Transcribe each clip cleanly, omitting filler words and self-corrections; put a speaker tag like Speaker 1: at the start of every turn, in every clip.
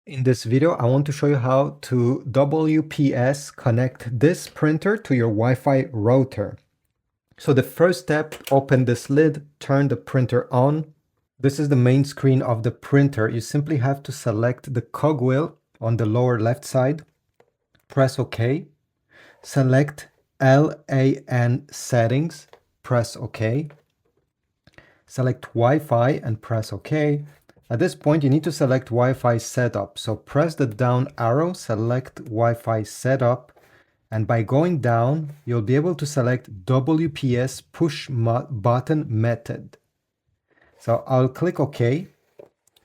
Speaker 1: In this video, I want to show you how to WPS connect this printer to your Wi-Fi router. So the first step, open this lid, turn the printer on. This is the main screen of the printer. You simply have to select the cogwheel on the lower left side, press OK, select LAN settings, press OK, select Wi-Fi and press OK. At this point, you need to select Wi-Fi setup. So press the down arrow, select Wi-Fi setup, and by going down, you'll be able to select WPS push button method. So I'll click OK,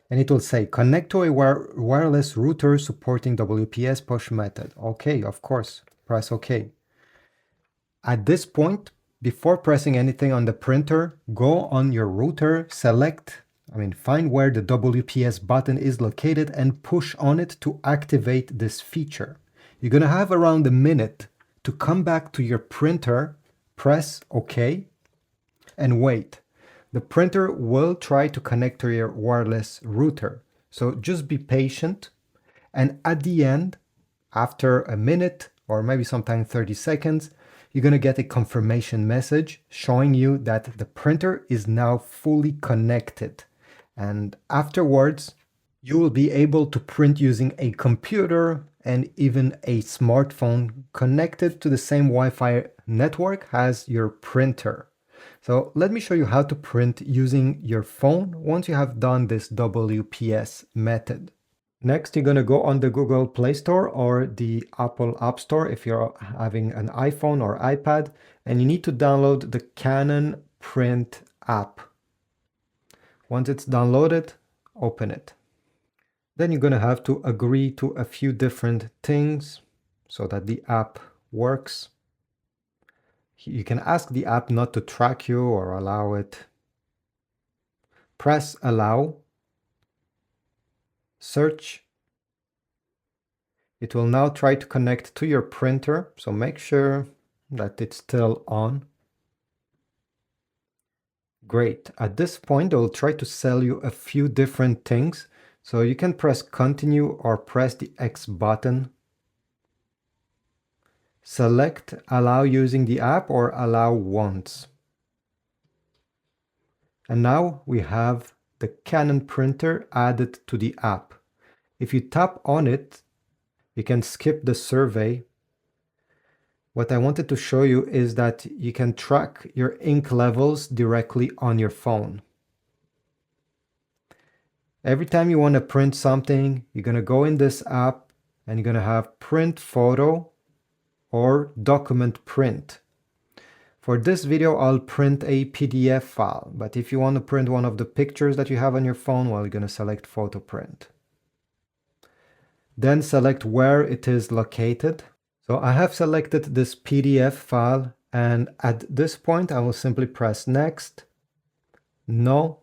Speaker 1: and it will say connect to a wireless router supporting WPS push method. OK, of course, press OK. At this point, before pressing anything on the printer, go on your router, find where the WPS button is located and push on it to activate this feature. You're going to have around a minute to come back to your printer, press OK, and wait. The printer will try to connect to your wireless router. So just be patient. And at the end, after a minute or maybe sometime 30 seconds, you're going to get a confirmation message showing you that the printer is now fully connected. And afterwards, you will be able to print using a computer and even a smartphone connected to the same Wi-Fi network as your printer. So let me show you how to print using your phone once you have done this WPS method. Next, you're going to go on the Google Play Store or the Apple App Store if you're having an iPhone or iPad, and you need to download the Canon Print app. Once it's downloaded, open it. Then you're going to have to agree to a few different things so that the app works. You can ask the app not to track you or allow it. Press allow. Search. It will now try to connect to your printer, so make sure that it's still on. Great. At this point, it will try to sell you a few different things. So you can press continue or press the X button. Select allow using the app or allow once. And now we have the Canon printer added to the app. If you tap on it, you can skip the survey. What I wanted to show you is that you can track your ink levels directly on your phone. Every time you want to print something, you're going to go in this app and you're going to have print photo or document print. For this video, I'll print a PDF file, but if you want to print one of the pictures that you have on your phone, well, you're going to select photo print. Then select where it is located. So I have selected this PDF file, and at this point I will simply press next, no.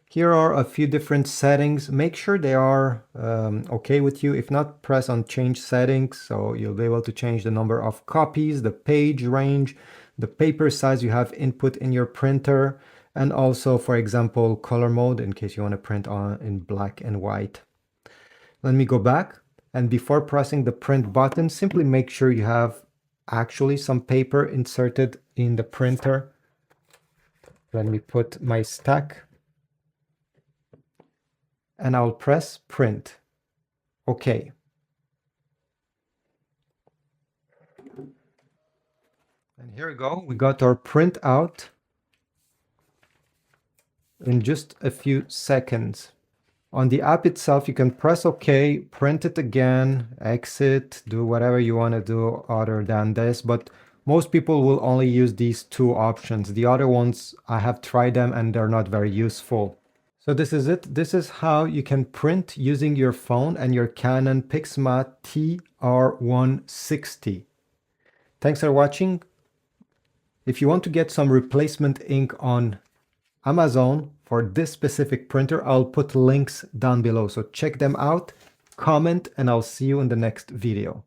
Speaker 1: Here are a few different settings. Make sure they are okay with you. If not, press on change settings, so you'll be able to change the number of copies, the page range, the paper size you have input in your printer, and also, for example, color mode in case you want to print in black and white. Let me go back. And before pressing the print button, simply make sure you have actually some paper inserted in the printer. Let me put my stack. And I'll press print. OK. And here we go. We got our print out in just a few seconds. On the app itself, you can press OK, print it again, exit, do whatever you want to do other than this. But most people will only use these two options. The other ones, I have tried them and they're not very useful. So this is it. This is how you can print using your phone and your Canon PIXMA TR160. Thanks for watching. If you want to get some replacement ink on Amazon for this specific printer, I'll put links down below. So check them out, comment, and I'll see you in the next video.